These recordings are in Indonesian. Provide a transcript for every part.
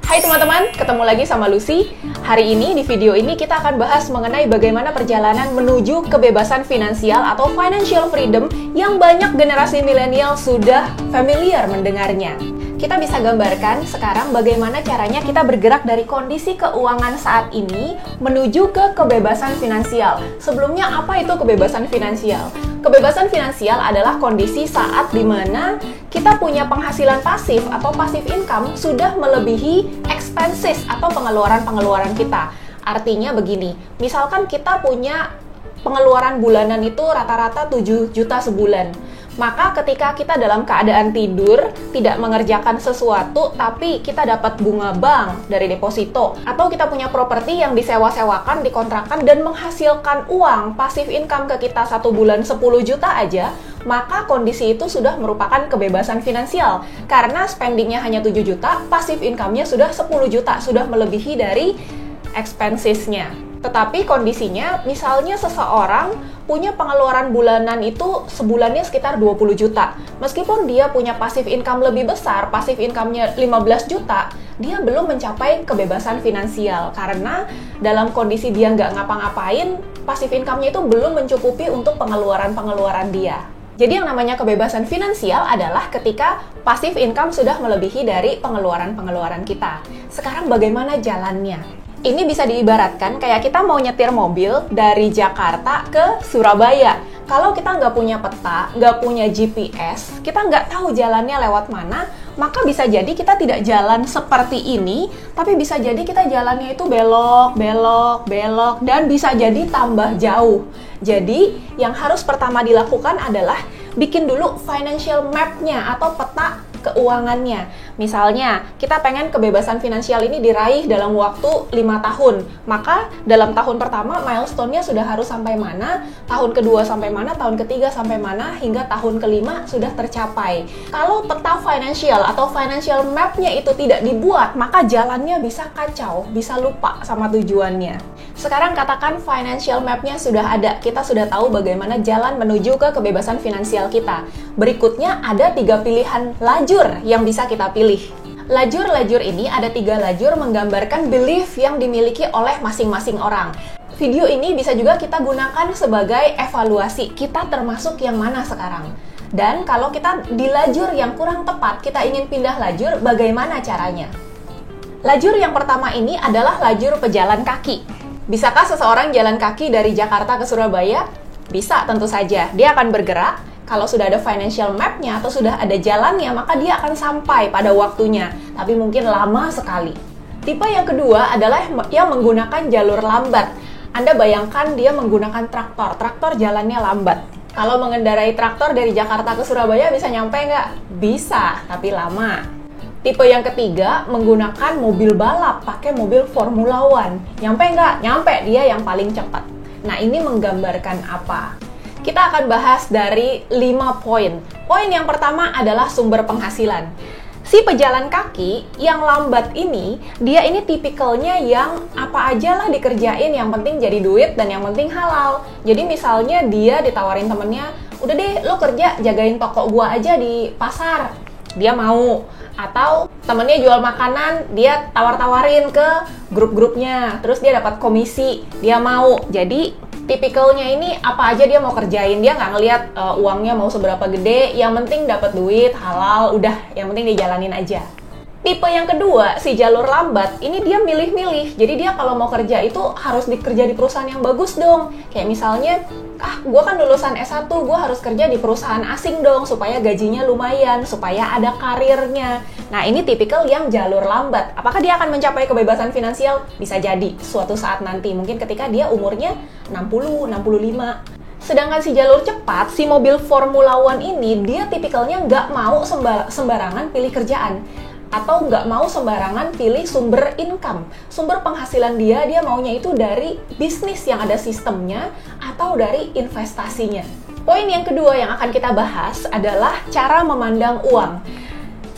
Hai teman-teman, ketemu lagi sama Lucy. Hari ini, di video ini kita akan bahas mengenai bagaimana perjalanan menuju kebebasan finansial atau financial freedom yang banyak generasi milenial sudah familiar mendengarnya. Kita bisa gambarkan sekarang bagaimana caranya kita bergerak dari kondisi keuangan saat ini menuju ke kebebasan finansial. Sebelumnya, apa itu kebebasan finansial? Kebebasan finansial adalah kondisi saat dimana kita punya penghasilan pasif atau passive income sudah melebihi expenses atau pengeluaran-pengeluaran kita. Artinya begini, misalkan kita punya pengeluaran bulanan itu rata-rata 7 juta sebulan. Maka ketika kita dalam keadaan tidur, tidak mengerjakan sesuatu, tapi kita dapat bunga bank dari deposito, atau kita punya properti yang disewa-sewakan, dikontrakan, dan menghasilkan uang, passive income ke kita 1 bulan 10 juta aja, maka kondisi itu sudah merupakan kebebasan finansial. Karena spendingnya hanya 7 juta, passive income-nya sudah 10 juta, sudah melebihi dari expenses-nya. Tetapi kondisinya, misalnya seseorang punya pengeluaran bulanan itu sebulannya sekitar 20 juta. Meskipun dia punya passive income lebih besar, passive income-nya 15 juta, dia belum mencapai kebebasan finansial. Karena dalam kondisi dia nggak ngapa-ngapain, passive income-nya itu belum mencukupi untuk pengeluaran-pengeluaran dia. Jadi yang namanya kebebasan finansial adalah ketika passive income sudah melebihi dari pengeluaran-pengeluaran kita. Sekarang bagaimana jalannya? Ini bisa diibaratkan kayak kita mau nyetir mobil dari Jakarta ke Surabaya. Kalau kita nggak punya peta, nggak punya GPS, kita nggak tahu jalannya lewat mana, maka bisa jadi kita tidak jalan seperti ini, tapi bisa jadi kita jalannya itu belok, belok, belok, dan bisa jadi tambah jauh. Jadi, yang harus pertama dilakukan adalah bikin dulu financial map-nya atau peta keuangannya. Misalnya, kita pengen kebebasan finansial ini diraih dalam waktu 5 tahun. Maka, dalam tahun pertama, milestone-nya sudah harus sampai mana, tahun kedua sampai mana, tahun ketiga sampai mana, hingga tahun kelima sudah tercapai. Kalau peta financial atau financial map-nya itu tidak dibuat, maka jalannya bisa kacau, bisa lupa sama tujuannya. Sekarang katakan financial map-nya sudah ada, kita sudah tahu bagaimana jalan menuju ke kebebasan finansial kita. Berikutnya ada 3 pilihan lajur yang bisa kita pilih. Lajur-lajur ini ada 3 lajur menggambarkan belief yang dimiliki oleh masing-masing orang. Video ini bisa juga kita gunakan sebagai evaluasi, kita termasuk yang mana sekarang. Dan kalau kita di lajur yang kurang tepat, kita ingin pindah lajur, bagaimana caranya? Lajur yang pertama ini adalah lajur pejalan kaki. Bisakah seseorang jalan kaki dari Jakarta ke Surabaya? Bisa, tentu saja. Dia akan bergerak. Kalau sudah ada financial map-nya atau sudah ada jalannya, maka dia akan sampai pada waktunya. Tapi mungkin lama sekali. Tipe yang kedua adalah yang menggunakan jalur lambat. Anda bayangkan dia menggunakan traktor. Traktor jalannya lambat. Kalau mengendarai traktor dari Jakarta ke Surabaya bisa nyampe nggak? Bisa, tapi lama. Tipe yang ketiga menggunakan mobil balap, pakai mobil Formula One. Nyampe nggak? Nyampe, dia yang paling cepat. Nah, ini menggambarkan apa? Kita akan bahas dari 5 poin. Poin yang pertama adalah sumber penghasilan. Si pejalan kaki yang lambat ini, dia ini tipikalnya yang apa aja lah dikerjain, yang penting jadi duit dan yang penting halal. Jadi misalnya dia ditawarin temennya, udah deh lo kerja jagain toko gua aja di pasar. Dia mau. Atau temennya jual makanan, dia tawar-tawarin ke grup-grupnya, terus dia dapat komisi, dia mau. Jadi tipikalnya ini apa aja dia mau kerjain, dia nggak ngelihat uangnya mau seberapa gede, yang penting dapat duit, halal, udah, yang penting dijalanin aja. Tipe yang kedua, si jalur lambat, ini dia milih-milih. Jadi dia kalau mau kerja itu harus dikerja di perusahaan yang bagus dong. Kayak misalnya, gue kan lulusan S1, gue harus kerja di perusahaan asing dong, supaya gajinya lumayan, supaya ada karirnya. Nah, ini tipikal yang jalur lambat. Apakah dia akan mencapai kebebasan finansial? Bisa jadi, suatu saat nanti. Mungkin ketika dia umurnya 60, 65. Sedangkan si jalur cepat, si mobil Formula One ini, dia tipikalnya nggak mau sembarangan pilih kerjaan. Atau nggak mau sembarangan pilih sumber income. Sumber penghasilan dia maunya itu dari bisnis yang ada sistemnya atau dari investasinya. Poin yang kedua yang akan kita bahas adalah cara memandang uang.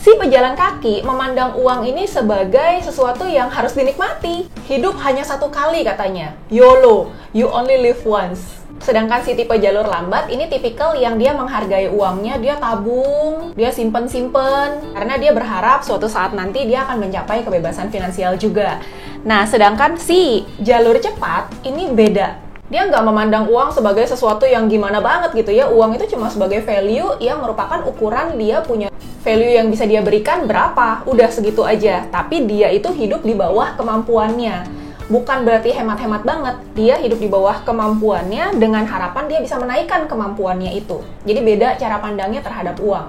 Si pejalan kaki memandang uang ini sebagai sesuatu yang harus dinikmati. Hidup hanya satu kali katanya. YOLO, you only live once. Sedangkan si tipe jalur lambat ini tipikal yang dia menghargai uangnya, dia tabung, dia simpen-simpen, karena dia berharap suatu saat nanti dia akan mencapai kebebasan finansial juga. Nah, sedangkan si jalur cepat ini beda. Dia nggak memandang uang sebagai sesuatu yang gimana banget gitu ya. Uang itu cuma sebagai value yang merupakan ukuran dia punya value yang bisa dia berikan berapa. Udah segitu aja. Tapi dia itu hidup di bawah kemampuannya. Bukan berarti hemat-hemat banget. Dia hidup di bawah kemampuannya dengan harapan dia bisa menaikkan kemampuannya itu. Jadi beda cara pandangnya terhadap uang.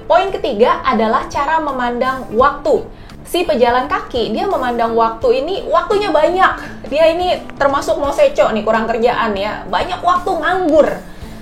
Poin ketiga adalah cara memandang waktu. Si pejalan kaki, dia memandang waktu ini, waktunya banyak. Dia ini termasuk moseco nih, kurang kerjaan ya. Banyak waktu nganggur.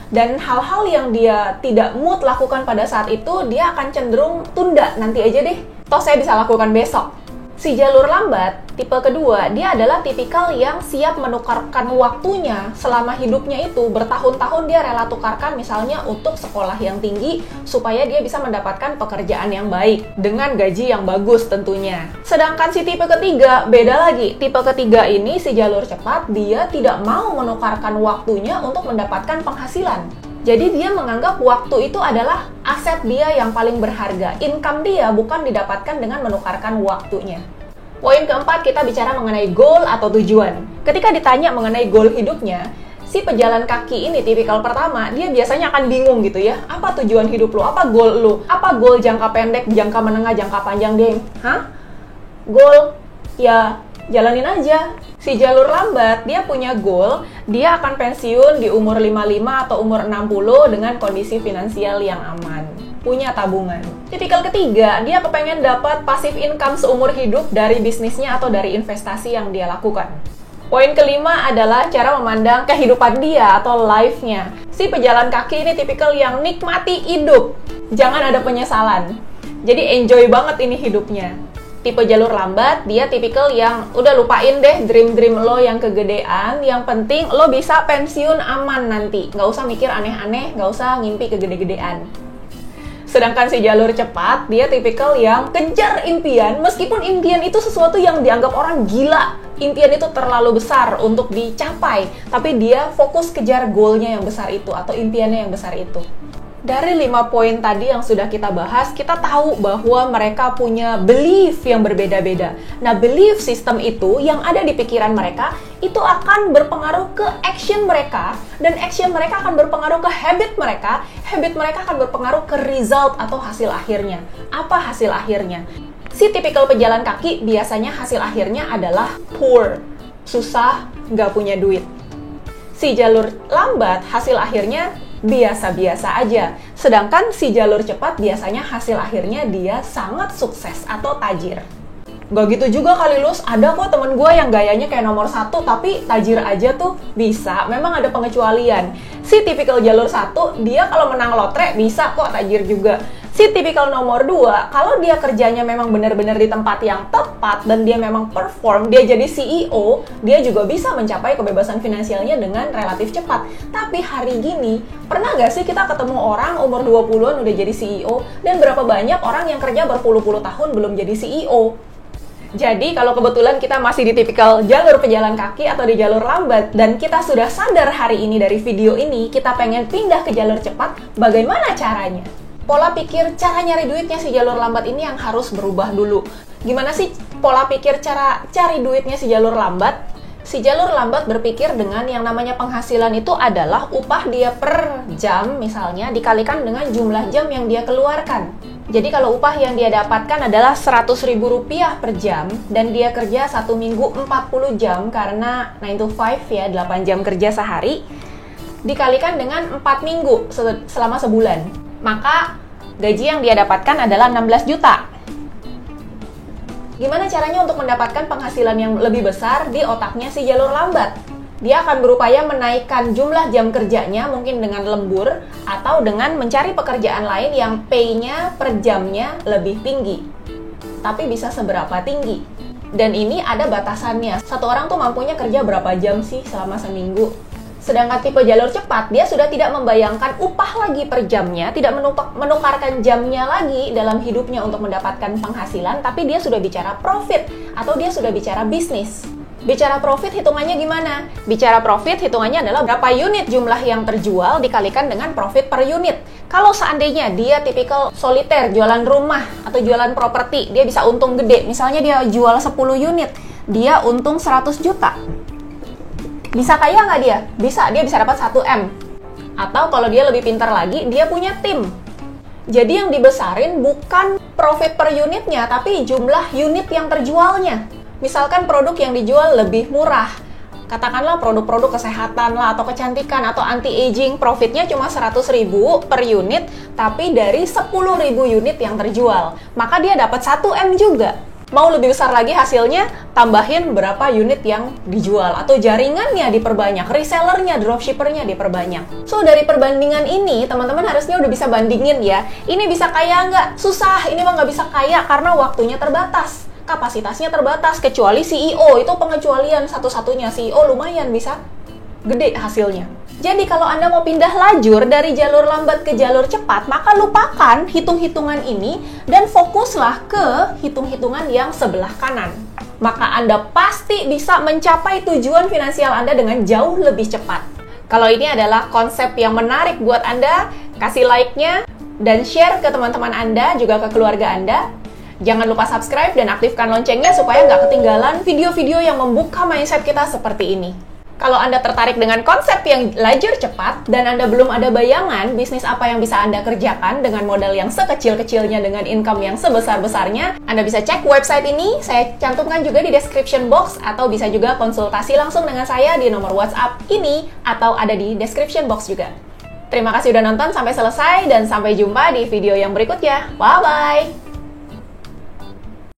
Dan hal-hal yang dia tidak mood lakukan pada saat itu, dia akan cenderung tunda, nanti aja deh. Toh saya bisa lakukan besok. Si jalur lambat, tipe kedua, dia adalah tipikal yang siap menukarkan waktunya selama hidupnya itu. Bertahun-tahun dia rela tukarkan misalnya untuk sekolah yang tinggi supaya dia bisa mendapatkan pekerjaan yang baik dengan gaji yang bagus tentunya. Sedangkan si tipe ketiga, beda lagi. Tipe ketiga ini, si jalur cepat, dia tidak mau menukarkan waktunya untuk mendapatkan penghasilan. Jadi dia menganggap waktu itu adalah aset dia yang paling berharga. Income dia bukan didapatkan dengan menukarkan waktunya. Poin keempat, kita bicara mengenai goal atau tujuan. Ketika ditanya mengenai goal hidupnya, si pejalan kaki ini tipikal pertama, dia biasanya akan bingung gitu ya. Apa tujuan hidup lo? Apa goal lo? Apa goal jangka pendek, jangka menengah, jangka panjang, Deng? Hah? Goal? Ya, jalanin aja. Si jalur lambat, dia punya goal, dia akan pensiun di umur 55 atau umur 60 dengan kondisi finansial yang aman, punya tabungan. Tipikal ketiga, dia kepengen dapat passive income seumur hidup dari bisnisnya atau dari investasi yang dia lakukan. Poin kelima adalah cara memandang kehidupan dia atau life-nya. Si pejalan kaki ini tipikal yang nikmati hidup, jangan ada penyesalan. Jadi enjoy banget ini hidupnya. Tipe jalur lambat, dia tipikal yang udah lupain deh dream-dream lo yang kegedean. Yang penting lo bisa pensiun aman nanti. Nggak usah mikir aneh-aneh, nggak usah ngimpi kegede-gedean. Sedangkan si jalur cepat, dia tipikal yang kejar impian. Meskipun impian itu sesuatu yang dianggap orang gila. Impian itu terlalu besar untuk dicapai. Tapi dia fokus kejar goalnya yang besar itu atau impiannya yang besar itu. Dari 5 poin tadi yang sudah kita bahas, kita tahu bahwa mereka punya belief yang berbeda-beda. Nah, belief system itu yang ada di pikiran mereka, itu akan berpengaruh ke action mereka, dan action mereka akan berpengaruh ke habit mereka akan berpengaruh ke result atau hasil akhirnya. Apa hasil akhirnya? Si tipikal pejalan kaki biasanya hasil akhirnya adalah poor, susah, nggak punya duit. Si jalur lambat hasil akhirnya biasa-biasa aja. Sedangkan si jalur cepat biasanya hasil akhirnya dia sangat sukses atau tajir. Gak gitu juga kali Lus, ada kok temen gue yang gayanya kayak nomor 1 tapi tajir aja tuh bisa, memang ada pengecualian. Si tipikal jalur 1, dia kalau menang lotre bisa kok tajir juga. Si tipikal nomor 2, kalau dia kerjanya memang benar-benar di tempat yang tepat dan dia memang perform, dia jadi CEO, dia juga bisa mencapai kebebasan finansialnya dengan relatif cepat. Tapi hari gini, pernah nggak sih kita ketemu orang umur 20-an udah jadi CEO? Dan berapa banyak orang yang kerja berpuluh-puluh tahun belum jadi CEO? Jadi kalau kebetulan kita masih di tipikal jalur pejalan kaki atau di jalur lambat dan kita sudah sadar hari ini dari video ini, kita pengen pindah ke jalur cepat, bagaimana caranya? Pola pikir cara nyari duitnya si jalur lambat ini yang harus berubah dulu. Gimana sih pola pikir cara cari duitnya si jalur lambat? Si jalur lambat berpikir dengan yang namanya penghasilan itu adalah upah dia per jam misalnya dikalikan dengan jumlah jam yang dia keluarkan. Jadi kalau upah yang dia dapatkan adalah Rp100.000 per jam dan dia kerja 1 minggu 40 jam karena 9 to 5 ya, 8 jam kerja sehari, dikalikan dengan 4 minggu selama sebulan. Maka gaji yang dia dapatkan adalah 16 juta. Gimana caranya untuk mendapatkan penghasilan yang lebih besar di otaknya si jalur lambat? Dia akan berupaya menaikkan jumlah jam kerjanya mungkin dengan lembur atau dengan mencari pekerjaan lain yang pay-nya per jamnya lebih tinggi. Tapi bisa seberapa tinggi? Dan ini ada batasannya. Satu orang tuh mampunya kerja berapa jam sih selama seminggu? Sedangkan tipe jalur cepat, dia sudah tidak membayangkan upah lagi per jamnya, tidak menukarkan jamnya lagi dalam hidupnya untuk mendapatkan penghasilan, tapi dia sudah bicara profit atau dia sudah bicara bisnis. Bicara profit, hitungannya gimana? Bicara profit, hitungannya adalah berapa unit jumlah yang terjual dikalikan dengan profit per unit. Kalau seandainya dia tipikal soliter, jualan rumah atau jualan properti, dia bisa untung gede. Misalnya dia jual 10 unit, dia untung 100 juta. Bisa kaya nggak dia? Bisa, dia bisa dapat 1M. Atau kalau dia lebih pintar lagi, dia punya tim. Jadi yang dibesarin bukan profit per unitnya, tapi jumlah unit yang terjualnya. Misalkan produk yang dijual lebih murah, katakanlah produk-produk kesehatan lah atau kecantikan atau anti-aging, profitnya cuma 100.000 per unit, tapi dari 10.000 unit yang terjual, maka dia dapat 1M juga. Mau lebih besar lagi hasilnya, tambahin berapa unit yang dijual, atau jaringannya diperbanyak, resellernya, dropshippernya diperbanyak. So, dari perbandingan ini, teman-teman harusnya udah bisa bandingin ya, ini bisa kaya nggak? Susah, ini mah nggak bisa kaya karena waktunya terbatas. Kapasitasnya terbatas, kecuali CEO, itu pengecualian satu-satunya. CEO lumayan bisa gede hasilnya. Jadi kalau Anda mau pindah lajur dari jalur lambat ke jalur cepat, maka lupakan hitung-hitungan ini dan fokuslah ke hitung-hitungan yang sebelah kanan. Maka Anda pasti bisa mencapai tujuan finansial Anda dengan jauh lebih cepat. Kalau ini adalah konsep yang menarik buat Anda, kasih like-nya dan share ke teman-teman Anda, juga ke keluarga Anda. Jangan lupa subscribe dan aktifkan loncengnya supaya nggak ketinggalan video-video yang membuka mindset kita seperti ini. Kalau Anda tertarik dengan konsep yang lajur cepat dan Anda belum ada bayangan bisnis apa yang bisa Anda kerjakan dengan modal yang sekecil-kecilnya dengan income yang sebesar-besarnya, Anda bisa cek website ini, saya cantumkan juga di description box, atau bisa juga konsultasi langsung dengan saya di nomor WhatsApp ini atau ada di description box juga. Terima kasih udah nonton sampai selesai dan sampai jumpa di video yang berikutnya. Bye-bye!